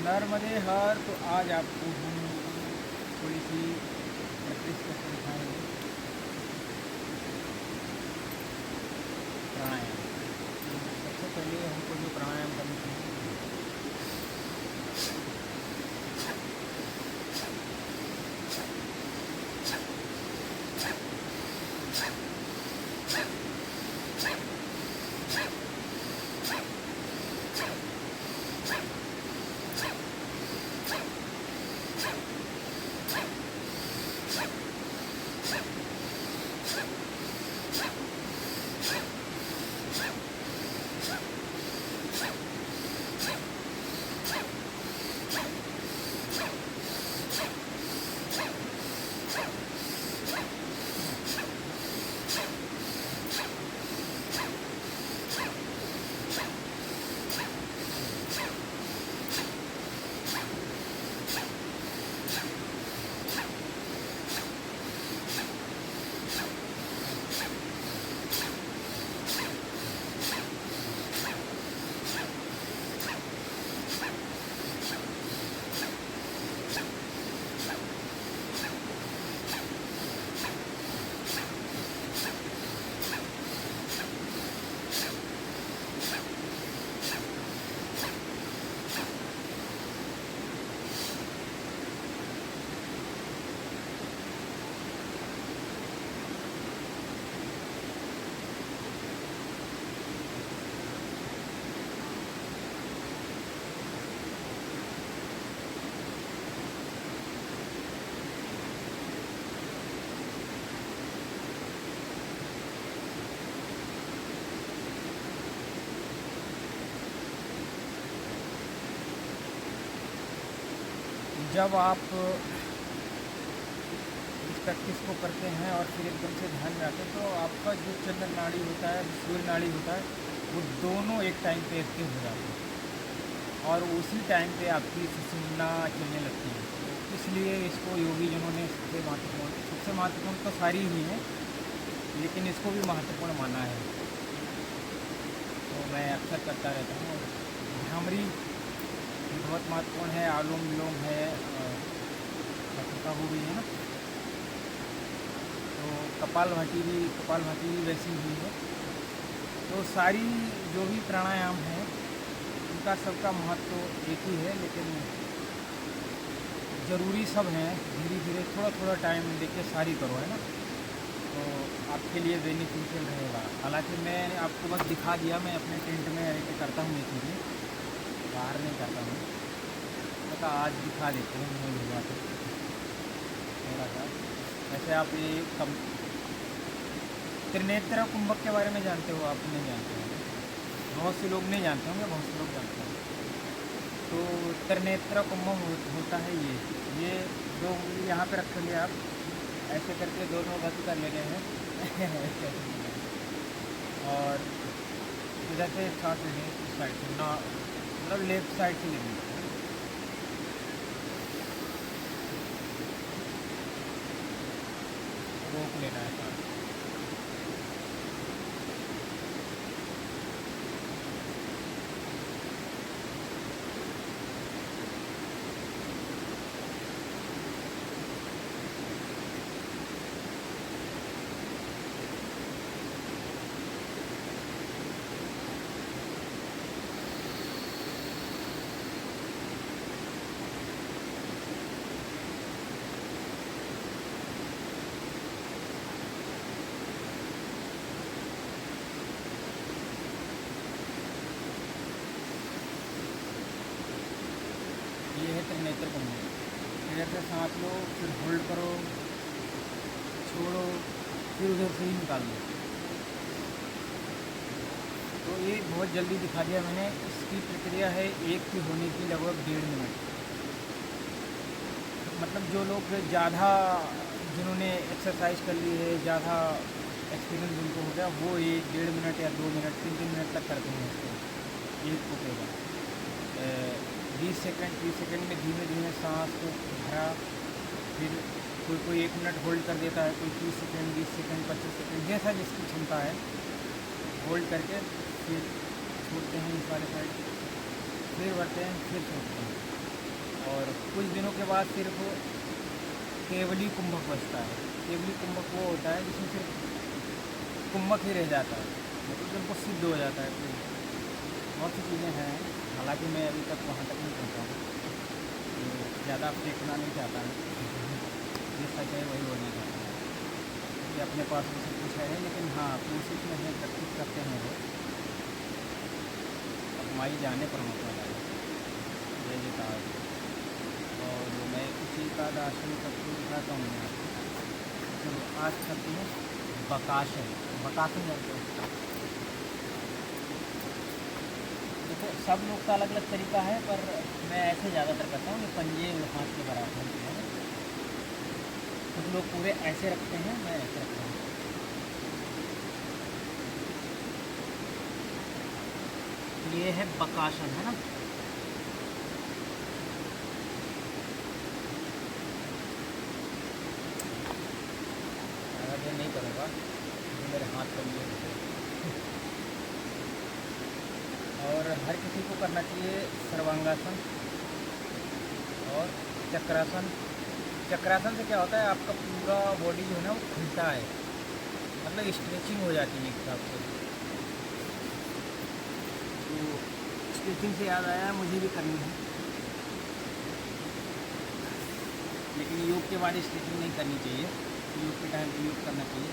नर्मदे हर तो आज आपको हम थोड़ी सी प्रैक्टिस करके दिखाएंगे प्राणायाम। तो सबसे पहले हमको जो प्राणायाम करना चाहिए, जब आप इस प्रैक्टिस को करते हैं और फिर एकदम से ध्यान में आते हैं तो आपका जो चंद्र नाड़ी होता है, सूर्य नाड़ी होता है, वो दोनों एक टाइम पे एक्टिव हो जाते हैं और उसी टाइम पे आपकी सुषुम्ना चलने लगती है। तो इसलिए इसको योगी जिन्होंने सबसे महत्वपूर्ण तो सारी ही है, लेकिन इसको भी महत्वपूर्ण माना है। तो मैं अक्सर करता रहता हूँ। भ्रामरी बहुत महत्वपूर्ण है, आलोम विलोम है, का वो भी है ना, तो कपालभाति भी वैसी ही है। तो सारी जो भी प्राणायाम है उनका सबका महत्व एक ही है, लेकिन ज़रूरी सब हैं। धीरे धीरे थोड़ा टाइम देके सारी करो, है ना, तो आपके लिए बेनिफिशियल रहेगा। हालांकि मैं आपको बस दिखा दिया, मैं अपने टेंट में रह के करता हूँ ये चीज़ें, बाहर नहीं करता हूँ। तो आज दिखा देते हैं मूल हुआ तो थोड़ा सा। वैसे आप ये त्रिनेत्र कुंभक के बारे में जानते हो? आप नहीं जानते हो, बहुत से लोग नहीं जानते होंगे, बहुत से लोग जानते हैं। तो त्रिनेत्र कुंभक होता है ये दो उंगली यहाँ पे रखेंगे आप, ऐसे करके दोनों बंद कर लेने हैं और इधर से सांस लेंगे, इस साइड से ना, मतलब लेफ्ट साइड से लेंगे, रोक लेना है सांस। ये है त्रिनेत्र कुंभक। इधर से सांस लो, फिर होल्ड करो, छोड़ो, फिर उधर से ही निकाल दो। तो ये बहुत जल्दी दिखा दिया मैंने। इसकी प्रक्रिया है एक की होने की लगभग 1.5 मिनट। मतलब जो लोग ज़्यादा, जिन्होंने एक्सरसाइज कर ली है, ज़्यादा एक्सपीरियंस जिनको हो गया, वो ये 1.5 मिनट या 2 मिनट 3 मिनट तक करते हैं इसको। एक को केवल 20 सेकंड 30 सेकंड में धीमे धीमे सांस को भरा, फिर कोई 1 मिनट होल्ड कर देता है, कोई 30 सेकंड 20 सेकंड 25 सेकंड, जैसा जिसकी क्षमता है होल्ड करके फिर छोड़ते हैं इस वाले साइड, फिर बढ़ते हैं, फिर छोड़ते हैं। और कुछ दिनों के बाद सिर्फ केवली कुंभक बचता है। केवली कुंभक वो होता है जिसमें सिर्फ कुंभक ही रह जाता है, मतलब जब वो सिद्ध हो जाता है। तो बहुत सी चीज़ें हैं, हालांकि मैं अभी तक वहाँ तक नहीं पहुँचा हूँ, तो ज़्यादा फेंकना नहीं चाहता है। ये सच है वही होना चाहता है कि अपने पास भी सब कुछ है, लेकिन हाँ कोशिश में है, प्रैक्टिस करते हैं वो, अपमाई जाने पर मौका लगा ये देता है। और मैं कुछ एकाध आसन करके दिखाता हूँ मैं आपको। तो आज करते हैं बकासन। बकासन करते हैं, देखो सब लोग का अलग अलग तरीका है, पर मैं ऐसे ज़्यादातर करता हूँ कि पंजे हाथ के बराबर होते हैं। कुछ लोग पूरे ऐसे रखते हैं, मैं ऐसे रखता हूँ। ये है बकासन, है ना। अगर ये नहीं करूँगा तो मेरे हाथ पंजे होते हैं। और हर किसी को करना चाहिए सर्वांगासन और चक्रासन। चक्रासन से क्या होता है, आपका पूरा बॉडी जो है ना वो खुलता है, मतलब स्ट्रेचिंग हो जाती है एक हिसाब से। तो स्ट्रेचिंग से याद आया, मुझे भी करनी है, लेकिन योग के बाद स्ट्रेचिंग नहीं करनी चाहिए। योग के टाइम पे योग करना चाहिए।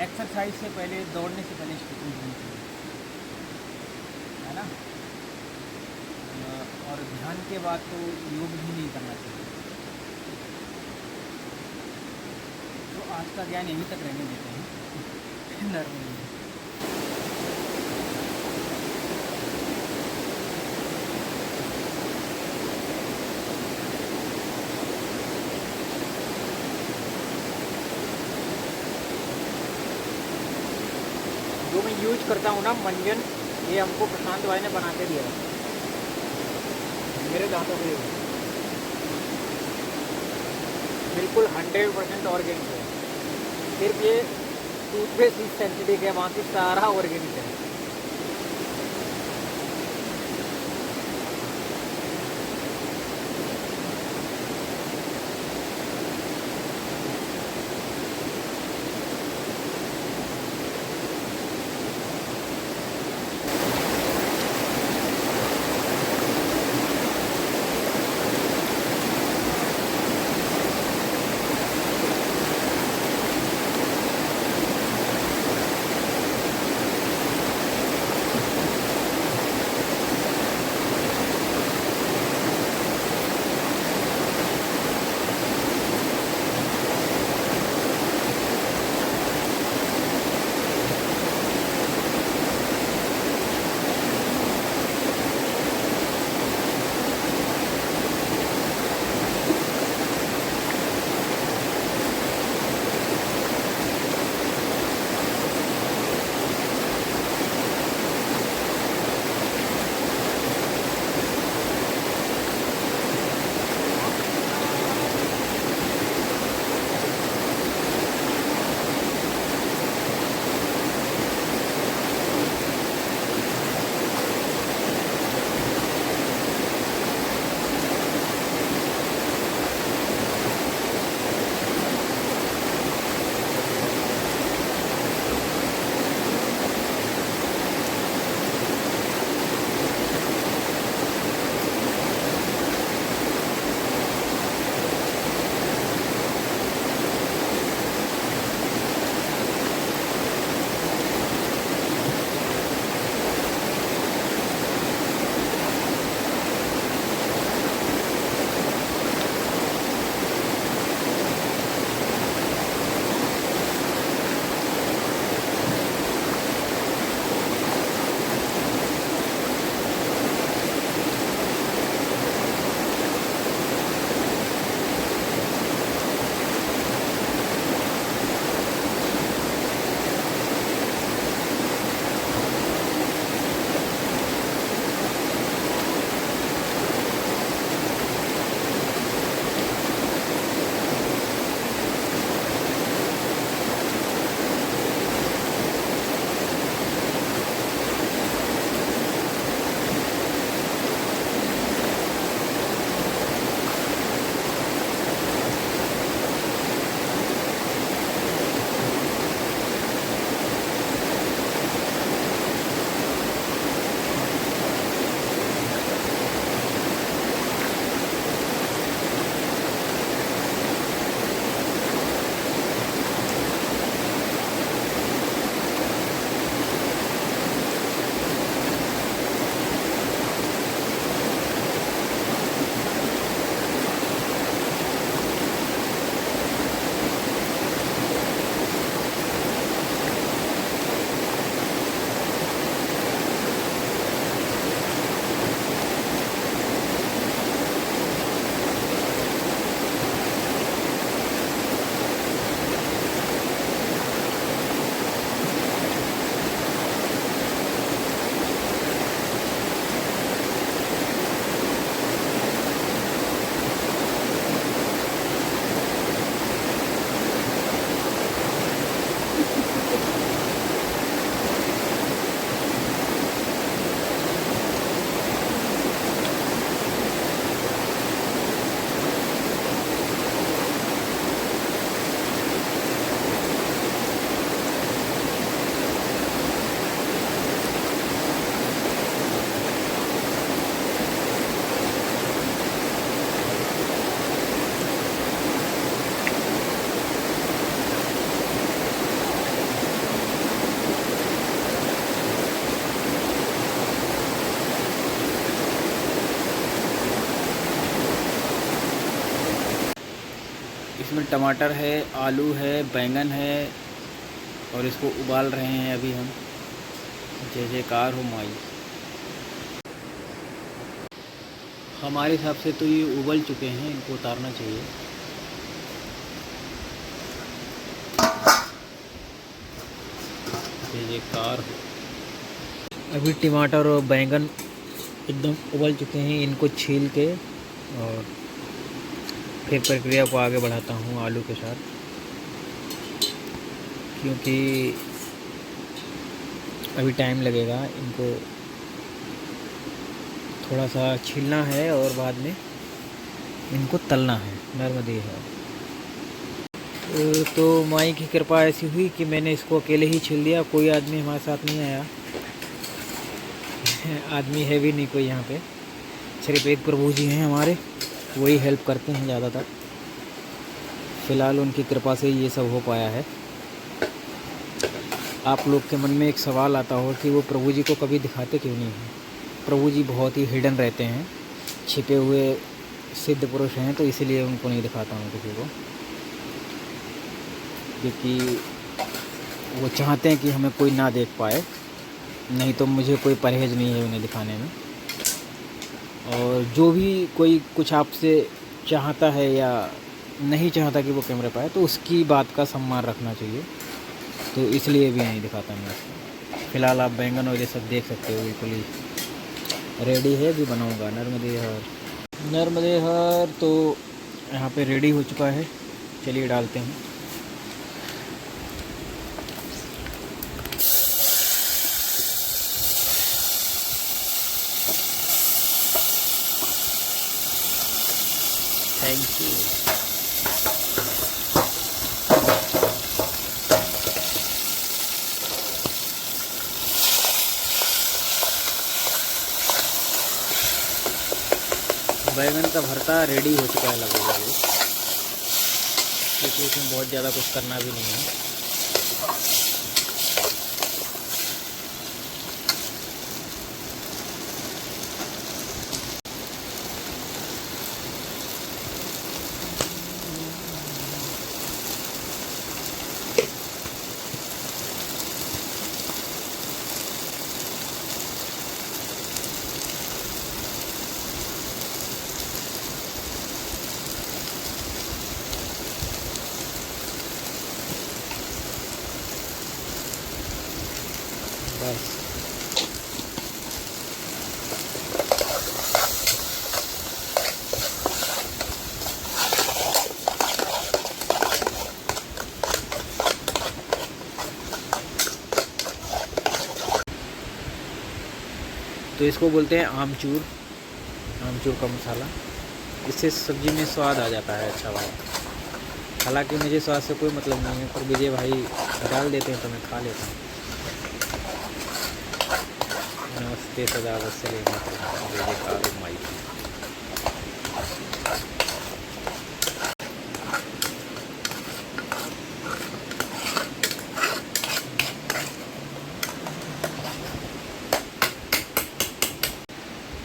एक्सरसाइज से पहले, दौड़ने से पहले स्ट्रेचिंग करनी चाहिए, है ना। और ध्यान के बाद तो योग भी नहीं करना चाहिए। तो आज का ज्ञान यहीं तक रहने देते हैं। नॉर्मली जो मैं यूज करता हूँ ना मंजन, ये हमको प्रशांत भाई ने बना के दिया है मेरे दांतों के लिए, बिल्कुल 100% ऑर्गेनिक है। सिर्फ ये टूथपेस्ट ही सेंसिटिव है, बाकी सारा ऑर्गेनिक है। इसमें टमाटर है, आलू है, बैंगन है और इसको उबाल रहे हैं अभी हम। जय जयकार हो माई। हमारे हिसाब से तो ये उबल चुके हैं, इनको उतारना चाहिए। जय जयकार हो। अभी टमाटर और बैंगन एकदम उबल चुके हैं, इनको छील के और फिर प्रक्रिया को आगे बढ़ाता हूँ आलू के साथ, क्योंकि अभी टाइम लगेगा। इनको थोड़ा सा छीलना है और बाद में इनको तलना है। नर्मदे है। तो माई की कृपा ऐसी हुई कि मैंने इसको अकेले ही छील दिया, कोई आदमी हमारे साथ नहीं आया। आदमी है भी नहीं कोई यहाँ पे, सिर्फ एक प्रभु जी हैं हमारे, वही हेल्प करते हैं ज़्यादातर। फ़िलहाल उनकी कृपा से ये सब हो पाया है। आप लोग के मन में एक सवाल आता हो कि वो प्रभु जी को कभी दिखाते क्यों नहीं हैं। प्रभु जी बहुत ही हिडन रहते हैं, छिपे हुए सिद्ध पुरुष हैं, तो इसीलिए उनको नहीं दिखाता हूँ किसी को, क्योंकि वो चाहते हैं कि हमें कोई ना देख पाए। नहीं तो मुझे कोई परहेज़ नहीं है उन्हें दिखाने में। और जो भी कोई कुछ आपसे चाहता है या नहीं चाहता कि वो कैमरे पाए, तो उसकी बात का सम्मान रखना चाहिए, तो इसलिए भी नहीं दिखाता मैं इसको। फ़िलहाल आप बैंगन और ये सब देख सकते हो, बिल्कुल ही रेडी है, भी बनाऊंगा। नर्मदे हर, नर्मदे हर। तो यहाँ पे रेडी हो चुका है, चलिए डालते हैं। Thank you. बैंगन का भरता रेडी हो चुका है लगभग, क्योंकि इसमें बहुत ज़्यादा कुछ करना भी नहीं है। बस तो इसको बोलते हैं आमचूर, आमचूर का मसाला। इससे सब्ज़ी में स्वाद आ जाता है अच्छा वाला। हालांकि मुझे स्वाद से कोई मतलब नहीं है, पर विजय भाई डाल देते हैं तो मैं खा लेता हूँ। नमस्ते सदा वत्सले जय माई।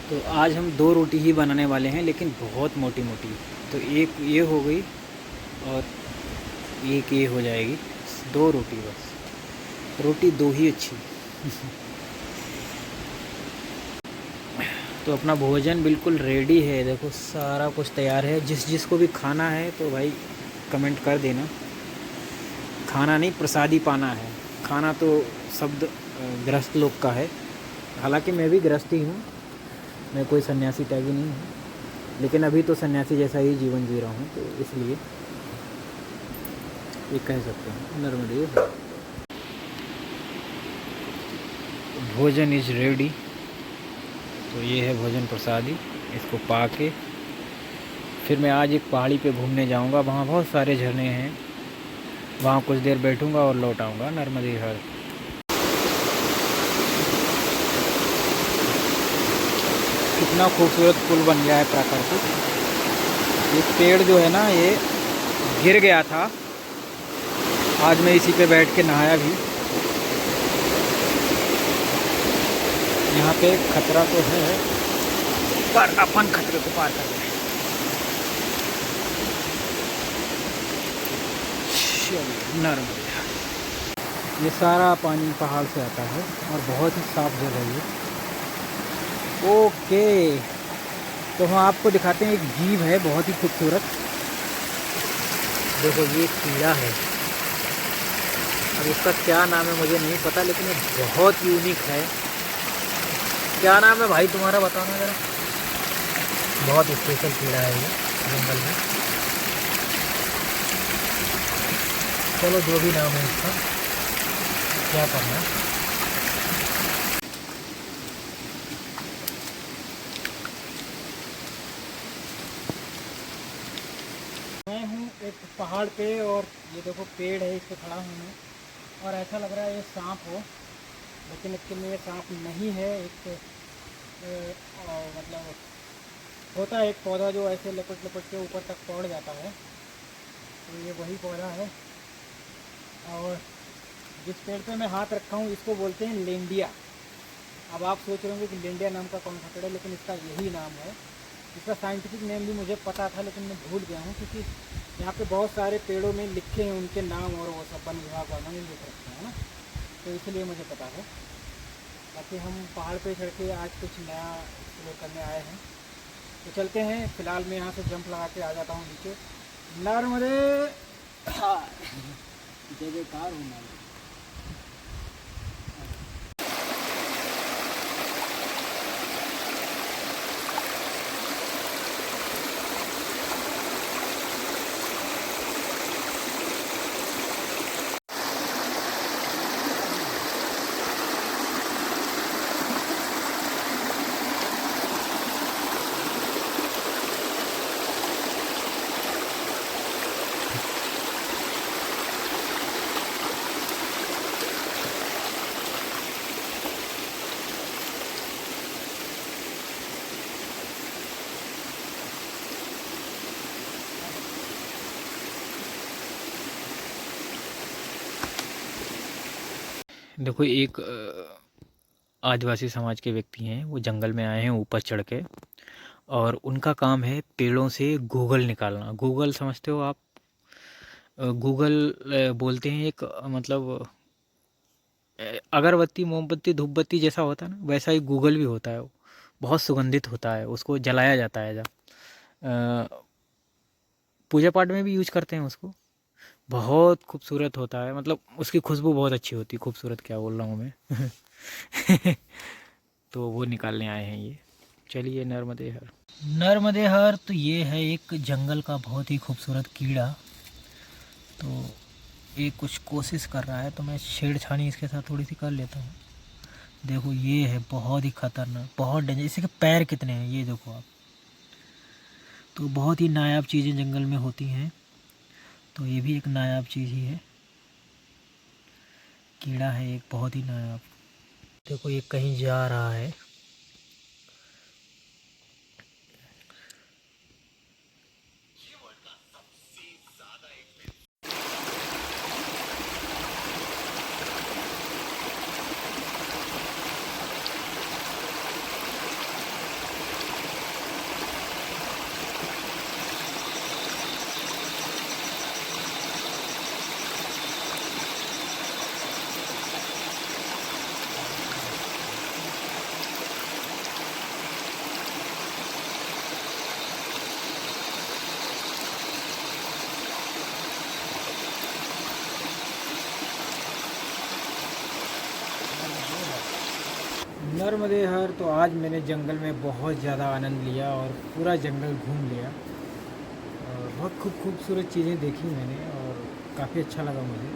तो आज हम 2 रोटी ही बनाने वाले हैं, लेकिन बहुत मोटी मोटी। तो एक ये हो गई और एक ये हो जाएगी। 2 रोटी बस, रोटी 2 ही अच्छी। तो अपना भोजन बिल्कुल रेडी है, देखो सारा कुछ तैयार है। जिसको भी खाना है तो भाई कमेंट कर देना। खाना नहीं, प्रसादी पाना है। खाना तो शब्द गृहस्थ लोग का है, हालांकि मैं भी गृहस्थ ही हूँ, मैं कोई सन्यासी त्यागी नहीं हूँ, लेकिन अभी तो सन्यासी जैसा ही जीवन जी रहा हूँ, तो इसलिए ये कह सकते हैं। नर्मदे भोजन इज रेडी। तो ये है भोजन प्रसादी, इसको पा के फिर मैं आज एक पहाड़ी पे घूमने जाऊंगा। वहाँ बहुत सारे झरने हैं, वहाँ कुछ देर बैठूंगा और लौट आऊँगा। नर्मदे हर। कितना खूबसूरत पुल बन गया है प्राकृतिक। ये पेड़ जो है ना, ये गिर गया था, आज मैं इसी पे बैठ के नहाया भी। यहाँ पे खतरा तो है, पर अपन खतरे को पार कर रहे हैं। नर्मदा, ये सारा पानी पहाड़ से आता है और बहुत ही साफ जगह है ये। ओके, तो हम आपको दिखाते हैं, एक जीव है बहुत ही खूबसूरत। देखो ये कीड़ा है, अब इसका क्या नाम है मुझे नहीं पता, लेकिन ये बहुत यूनिक है। क्या नाम है भाई तुम्हारा, बताना ज़रा। बहुत स्पेशल कीड़ा है ये जंगल में। चलो जो भी नाम है इसका, क्या करना है। मैं हूँ एक पहाड़ पे और ये देखो पेड़ है, इस पे खड़ा हूँ मैं, और ऐसा लग रहा है ये सांप हो, लेकिन एक्चुअली में ये सांप नहीं है। एक मतलब होता है एक पौधा जो ऐसे लपट लपट के ऊपर तक पहुँच जाता है, तो ये वही पौधा है। और जिस पेड़ पे मैं हाथ रखा हूँ इसको बोलते हैं लेंडिया। अब आप सोच रहे होंगे कि लेंडिया नाम का कौन सा पेड़ है, लेकिन इसका यही नाम है। इसका साइंटिफिक नेम भी मुझे पता था, लेकिन मैं भूल गया हूँ, क्योंकि यहाँ पे बहुत सारे पेड़ों में लिखे हैं उनके नाम, और वो सब वन विभाग वालों ने लिख रखे हैं ना, तो इसलिए मुझे पता है। बाकी हम पहाड़ पे चढ़ के आज कुछ नया एक्सप्लोर करने आए हैं, तो चलते हैं। फ़िलहाल मैं यहाँ से जंप लगा के आ जाता हूँ नीचे। नर्मदे जय जयकार हो नर्मदे। देखो एक आदिवासी समाज के व्यक्ति हैं, वो जंगल में आए हैं ऊपर चढ़ के, और उनका काम है पेड़ों से गूगल निकालना। गूगल समझते हो आप? गूगल बोलते हैं एक मतलब अगरबत्ती मोमबत्ती धूपबत्ती जैसा होता है ना, वैसा ही गूगल भी होता है। वो बहुत सुगंधित होता है, उसको जलाया जाता है जब पूजा पाठ में भी यूज करते हैं उसको। बहुत खूबसूरत होता है, मतलब उसकी खुशबू बहुत अच्छी होती है। खूबसूरत क्या बोल रहा हूँ मैं। तो वो निकालने आए हैं ये। चलिए नर्मदे हर। नर्मदे हर, तो ये है एक जंगल का बहुत ही खूबसूरत कीड़ा। तो ये कुछ कोशिश कर रहा है, तो मैं छेड़छाड़ी इसके साथ थोड़ी सी कर लेता हूँ। देखो ये है बहुत ही खतरनाक, बहुत डेंजर। इसके पैर कितने हैं ये देखो आप। तो बहुत ही नायाब चीज़ें जंगल में होती हैं, तो ये भी एक नायाब चीज़ ही है। कीड़ा है एक बहुत ही नायाब। देखो ये कहीं जा रहा है। नर्मदे हर, तो आज मैंने जंगल में बहुत ज़्यादा आनंद लिया और पूरा जंगल घूम लिया, और बहुत खूबसूरत चीज़ें देखी मैंने, और काफ़ी अच्छा लगा मुझे।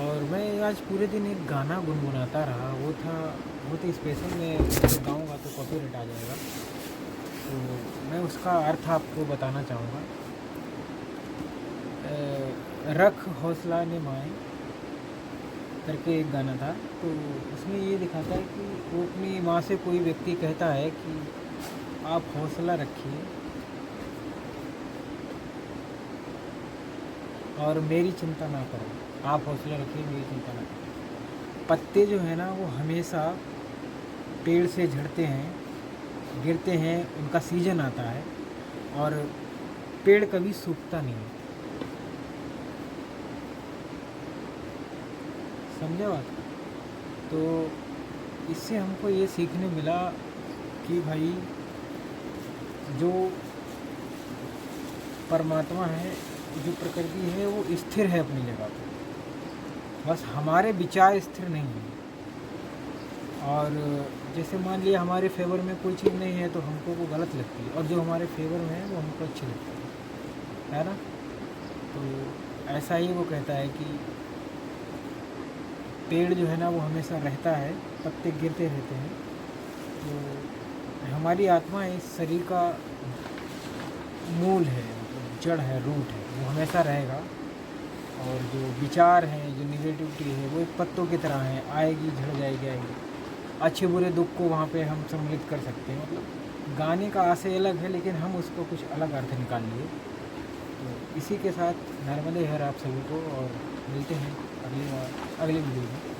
और मैं आज पूरे दिन एक गाना गुनगुनाता रहा, वो था बहुत ही स्पेशल। मैं उसको गाऊँगा तो कॉपीराइट आ जाएगा, तो मैं उसका अर्थ आपको बताना चाहूँगा। रख हौसला ने माए करके एक गाना था, तो उसमें ये दिखाता है कि वो अपनी माँ से, कोई व्यक्ति कहता है कि आप हौसला रखिए और मेरी चिंता ना करो। आप हौसला रखिए, मेरी चिंता ना करो। पत्ते जो है ना वो हमेशा पेड़ से झड़ते हैं, गिरते हैं, उनका सीजन आता है, और पेड़ कभी सूखता नहीं है। समझे बात? तो इससे हमको ये सीखने मिला कि भाई जो परमात्मा है, जो प्रकृति है, वो स्थिर है अपनी जगह पर, बस हमारे विचार स्थिर नहीं हैं। और जैसे मान लिया हमारे फेवर में कोई चीज़ नहीं है तो हमको वो गलत लगती है, और जो हमारे फेवर में है वो हमको अच्छी लगती है ना? तो ऐसा ही वो कहता है कि पेड़ जो है ना वो हमेशा रहता है, पत्ते गिरते रहते हैं। तो हमारी आत्मा इस शरीर का मूल है, मतलब जड़ है, रूट है, वो हमेशा रहेगा। और जो विचार हैं, जो निगेटिविटी है, वो एक पत्तों की तरह है, आएगी झड़ जाएगी आएगी। अच्छे बुरे दुख को वहाँ पे हम सम्मिलित कर सकते हैं। मतलब गाने का आशय अलग है, लेकिन हम उसको कुछ अलग अर्थ निकाल लिए। तो इसी के साथ नर्मदे हर आप सभी को, और मिलते हैं अगली वीडियो में।